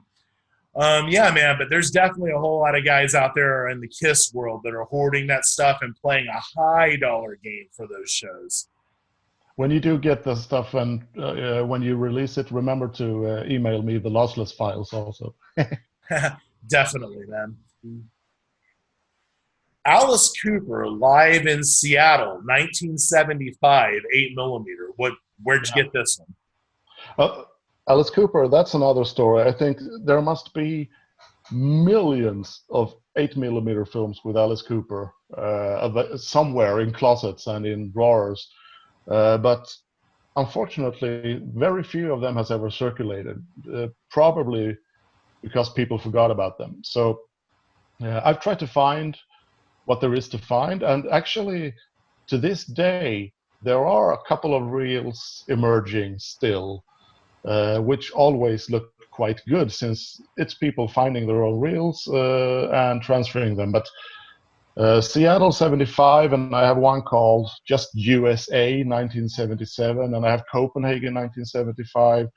yeah, man, but there's definitely a whole lot of guys out there in the Kiss world that are hoarding that stuff and playing a high dollar game for those shows. When you do get the stuff and when you release it, remember to email me the lossless files also. Definitely, man. Alice Cooper live in Seattle, 1975, 8mm. Where'd you get this one? Alice Cooper, that's another story. I think there must be millions of 8mm films with Alice Cooper somewhere in closets and in drawers. But unfortunately, very few of them has ever circulated, probably because people forgot about them. So I've tried to find what there is to find, and actually, to this day, there are a couple of reels emerging still, which always look quite good, since it's people finding their own reels and transferring them. But Seattle 75, and I have one called just USA 1977, and I have Copenhagen 1975.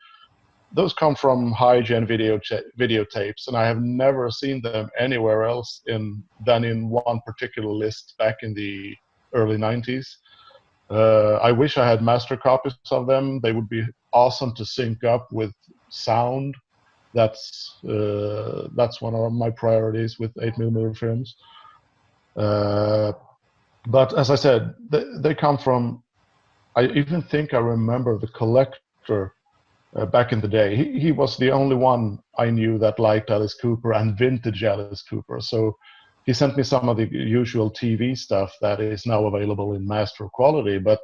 Those come from high-gen videotapes, and I have never seen them anywhere else than in one particular list back in the early 90s. I wish I had master copies of them. They would be awesome to sync up with sound. That's one of my priorities with 8mm films. But as I said, they come from, I even think I remember the collector back in the day. He was the only one I knew that liked Alice Cooper and vintage Alice Cooper. So he sent me some of the usual TV stuff that is now available in master quality. But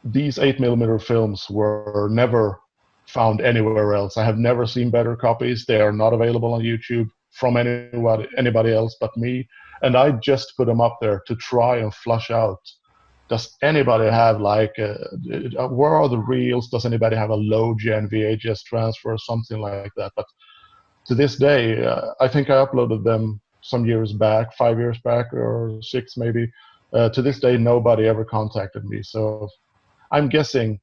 these 8mm films were never found anywhere else. I have never seen better copies. They are not available on YouTube from anybody else but me. And I just put them up there to try and flush out. Does anybody have like, where are the reels? Does anybody have a low-gen VHS transfer or something like that? But to this day, I think I uploaded them some years back, 5 years back or 6 maybe. To this day, nobody ever contacted me. So I'm guessing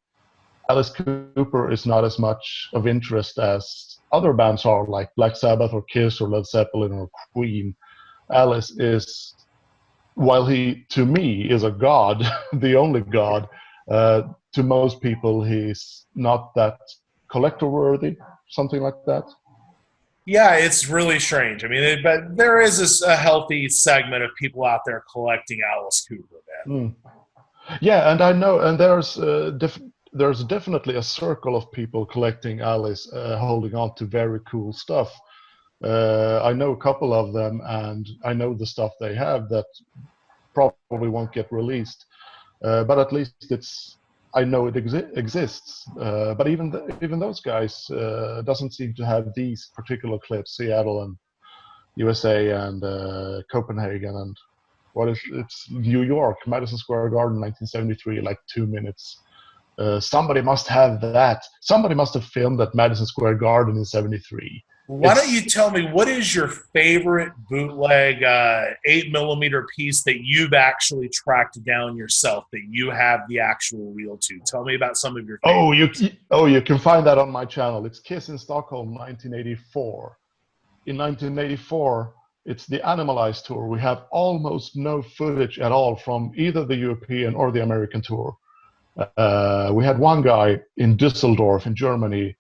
Alice Cooper is not as much of interest as other bands are, like Black Sabbath or Kiss or Led Zeppelin or Queen. Alice is, while he, to me, is a god, the only god, to most people, he's not that collector-worthy, something like that. Yeah, it's really strange. I mean, but there is a healthy segment of people out there collecting Alice Cooper, man. Yeah, and I know, and there's definitely a circle of people collecting Alice, holding on to very cool stuff. I know a couple of them, and I know the stuff they have that probably won't get released. But at least it's I know it exists. But even those guys doesn't seem to have these particular clips, Seattle and USA and Copenhagen and it's New York, Madison Square Garden, 1973, like 2 minutes. Somebody must have that. Somebody must have filmed at Madison Square Garden in '73. Why don't you tell me, what is your favorite bootleg 8mm piece that you've actually tracked down yourself, that you have the actual reel to? Tell me about some of your favorites. You can find that on my channel. It's Kiss in Stockholm, 1984. In 1984, it's the Animalized tour. We have almost no footage at all from either the European or the American tour. We had one guy in Düsseldorf in Germany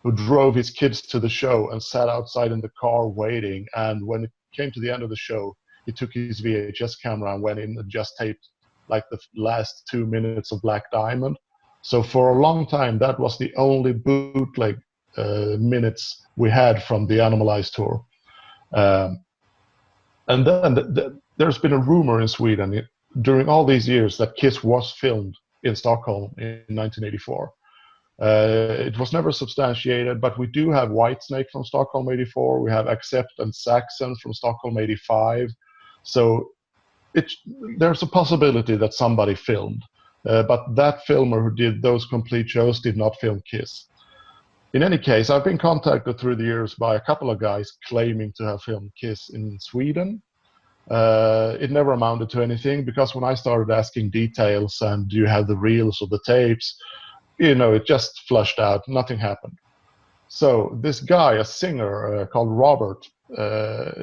who drove his kids to the show and sat outside in the car waiting. And when it came to the end of the show, he took his VHS camera and went in and just taped like the last 2 minutes of Black Diamond. So for a long time, that was the only bootleg minutes we had from the Animalized tour. And then there's been a rumor in Sweden during all these years that Kiss was filmed in Stockholm in 1984. It was never substantiated, but we do have Whitesnake from Stockholm '84. We have Accept and Saxon from Stockholm '85. So there's a possibility that somebody filmed. But that filmer who did those complete shows did not film Kiss. In any case, I've been contacted through the years by a couple of guys claiming to have filmed Kiss in Sweden. It never amounted to anything, because when I started asking details and do you have the reels or the tapes, it just flushed out. Nothing happened. So this guy, a singer called Robert,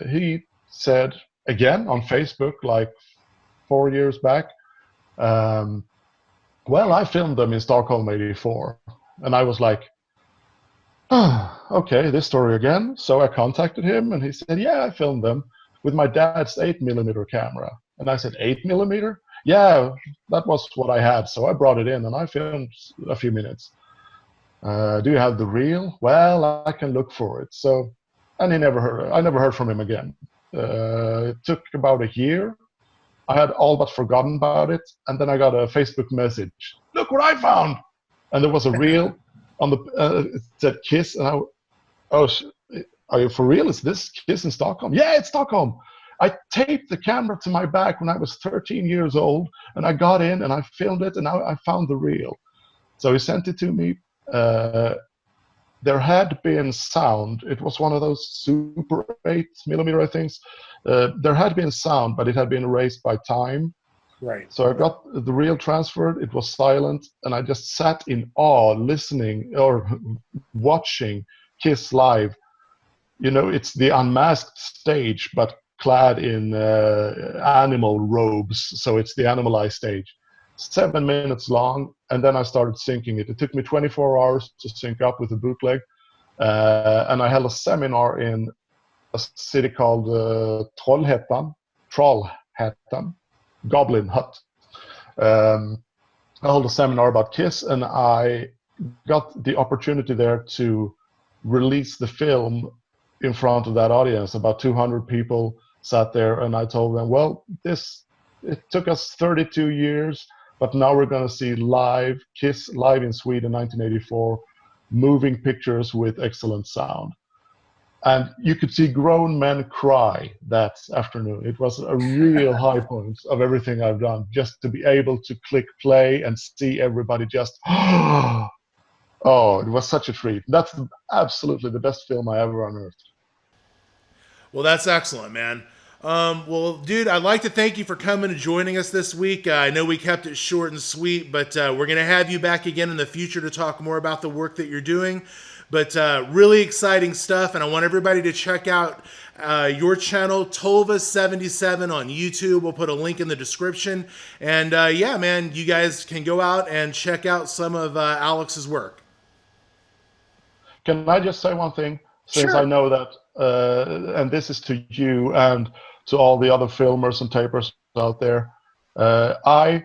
he said again on Facebook like 4 years back, well, I filmed them in Stockholm '84. And I was like, okay, this story again. So I contacted him and he said, yeah, I filmed them with my dad's 8mm camera. And I said, 8mm? Yeah, that was what I had. So I brought it in and I filmed a few minutes. Do you have the reel? Well, I can look for it. So, and I never heard from him again. It took about a year. I had all but forgotten about it. And then I got a Facebook message. Look what I found. And there was a reel on the, it said Kiss. And are you for real? Is this Kiss in Stockholm? Yeah, it's Stockholm. I taped the camera to my back when I was 13 years old, and I got in and I filmed it, and I found the reel. So he sent it to me. There had been sound. It was one of those Super 8mm things. There had been sound, but it had been erased by time. Right. So I got the reel transferred. It was silent, and I just sat in awe, listening or watching Kiss live. It's the unmasked stage, but clad in animal robes. So it's the Animalized stage. 7 minutes long, and then I started syncing it. It took me 24 hours to sync up with the bootleg. And I held a seminar in a city called Trollhättan, Goblin Hut. I held a seminar about Kiss, and I got the opportunity there to release the film in front of that audience. About 200 people sat there, and I told them, well, it took us 32 years, but now we're going to see Kiss live in Sweden, 1984, moving pictures with excellent sound. And you could see grown men cry that afternoon. It was a real high point of everything I've done, just to be able to click play and see everybody just, oh, it was such a treat. That's absolutely the best film I ever unearthed. Well, that's excellent, man. Well, dude, I'd like to thank you for coming and joining us this week. I know we kept it short and sweet, but we're going to have you back again in the future to talk more about the work that you're doing. But really exciting stuff, and I want everybody to check out your channel, Tolva77 on YouTube. We'll put a link in the description. And yeah, man, you guys can go out and check out some of Alex's work. Can I just say one thing? Since Sure. I know that, and this is to you and to all the other filmers and tapers out there, I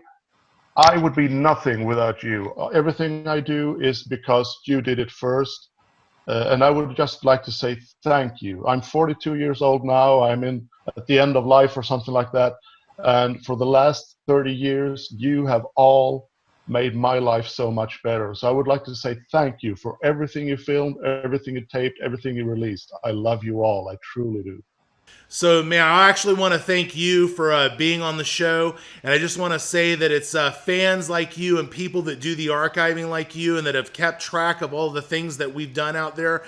would be nothing without you. Everything I do is because you did it first. And I would just like to say thank you. I'm 42 years old now. I'm at the end of life or something like that. And for the last 30 years, you have all made my life so much better. So I would like to say thank you for everything you filmed, everything you taped, everything you released. I love you all. I truly do. So, man, I actually want to thank you for being on the show. And I just want to say that it's fans like you and people that do the archiving like you and that have kept track of all the things that we've done out there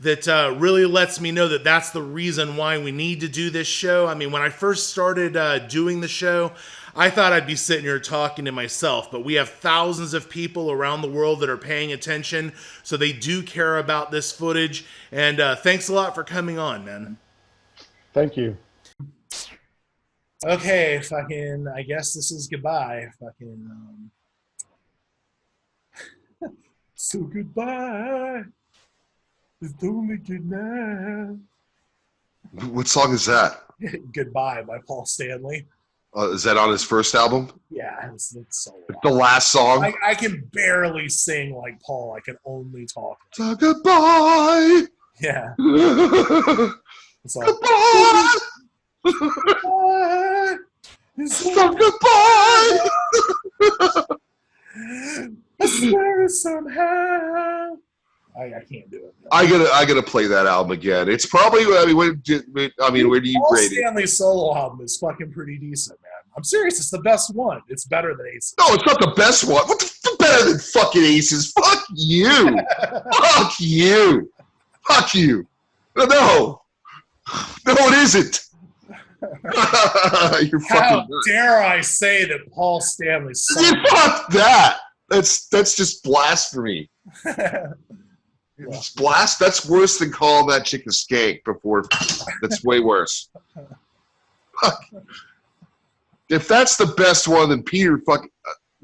that really lets me know that that's the reason why we need to do this show. I mean, when I first started doing the show, I thought I'd be sitting here talking to myself, but we have thousands of people around the world that are paying attention, so they do care about this footage. And thanks a lot for coming on, man. Thank you. Okay, I guess this is goodbye. So goodbye. It's only good now. What song is that? Goodbye by Paul Stanley. Is that on his first album? Yeah, it's so It's the last song. I can barely sing like Paul. I can only talk. So goodbye. Yeah. It's like, Goodbye. goodbye. So goodbye. I swear somehow. I can't do it. I gotta play that album again. It's probably where do you Paul rate it? Stanley's solo album is fucking pretty decent, man. I'm serious. It's the best one. It's better than Aces. No, it's not the best one. What the better than fucking Aces? Fuck you. Fuck you. Fuck you. No, it isn't. You're How fucking nuts. dare I say that Paul Stanley's solo? Fuck that. That's just blasphemy. That's worse than calling that chick a skank before. That's way worse. If that's the best one, then Peter fucking.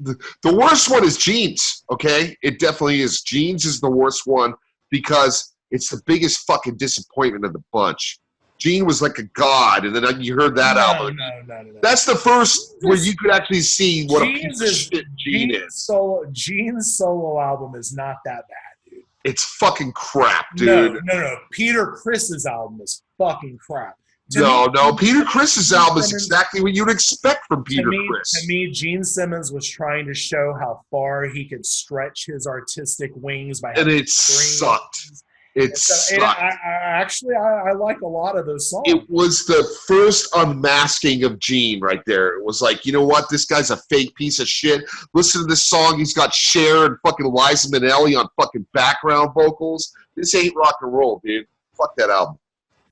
The worst one is Jeans. Okay, it definitely is. Jeans is the worst one because it's the biggest fucking disappointment of the bunch. Gene was like a god, and then you heard that album. No. That's the first where you could actually see what a piece of shit Gene is. Gene's solo album is not that bad, dude. It's fucking crap, dude. No. Peter Chris's album is fucking crap. No. Peter Chris's album is exactly what you'd expect from Peter Criss. To me, Gene Simmons was trying to show how far he could stretch his artistic wings by And it sucked. It sucked. I like a lot of those songs. It was the first unmasking of Gene right there. It was like, you know what? This guy's a fake piece of shit. Listen to this song. He's got Cher and fucking Liza Minnelli on fucking background vocals. This ain't rock and roll, dude. Fuck that album.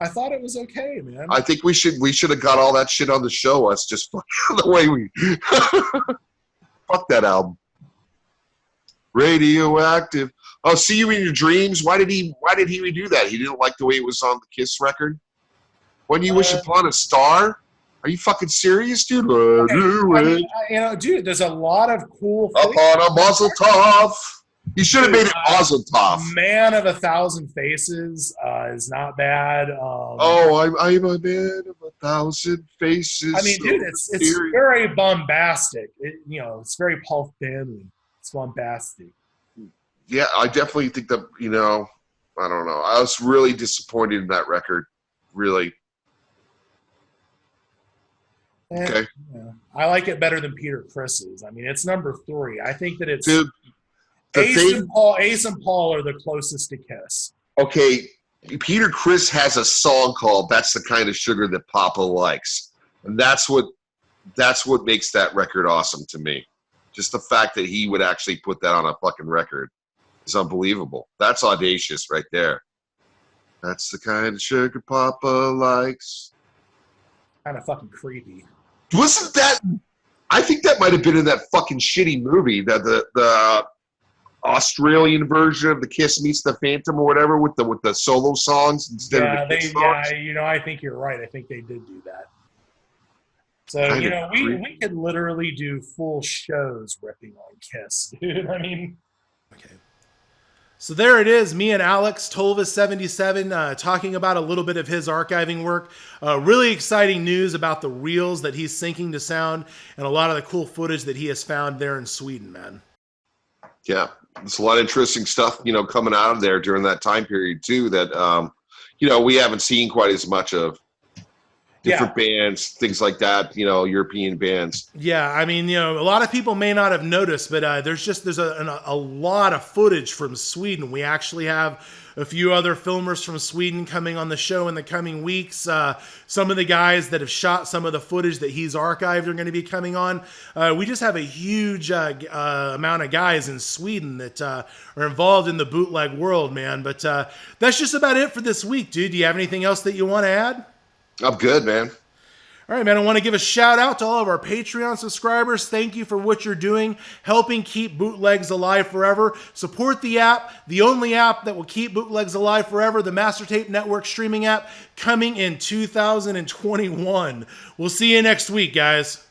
I thought it was okay, man. I think we should have got all that shit on the show. Us just fucking the way we fuck that album. Radioactive. Oh, See You in Your Dreams. Why did he redo that? He didn't like the way it was on the Kiss record. When You Wish Upon a Star? Are you fucking serious, dude? Dude, there's a lot of cool Up on a Mazel Tov. He should have made it Mazel Tov. Man of a Thousand Faces is not bad. I'm a man of a thousand faces. I mean, dude, it's very bombastic. It's very Paul Stanley. It's bombastic. Yeah, I definitely think that, I don't know. I was really disappointed in that record. Really. Okay. Yeah. I like it better than Peter Chris's. I mean, it's number 3. I think that it's Dude, Ace and Paul are the closest to Kiss. Okay, Peter Criss has a song called "That's the Kind of Sugar That Papa Likes," and that's what makes that record awesome to me. Just the fact that he would actually put that on a fucking record is unbelievable. That's audacious right there. That's the kind of sugar Papa likes. Kind of fucking creepy. Wasn't that? I think that might have been in that fucking shitty movie, the Australian version of the Kiss Meets the Phantom or whatever, with the solo songs instead of the Kiss songs. Yeah, I think you're right. I think they did do that. So we could literally do full shows ripping on Kiss, dude. I mean. Okay. So there it is, me and Alex, Tolvis77, talking about a little bit of his archiving work. Really exciting news about the reels that he's syncing to sound and a lot of the cool footage that he has found there in Sweden, man. Yeah, there's a lot of interesting stuff, coming out of there during that time period too that, we haven't seen quite as much of. different bands, things like that, European bands. Yeah, I mean, a lot of people may not have noticed, but there's a lot of footage from Sweden. We actually have a few other filmers from Sweden coming on the show in the coming weeks. Some of the guys that have shot some of the footage that he's archived are going to be coming on. We just have a huge amount of guys in Sweden that are involved in the bootleg world, man. But that's just about it for this week, dude. Do you have anything else that you want to add? I'm good, man. All right, man, I want to give a shout out to all of our Patreon subscribers. Thank you for what you're doing, helping keep bootlegs alive forever. Support the app, the only app that will keep bootlegs alive forever, the Master Tape Network streaming app, coming in 2021. We'll see you next week, guys.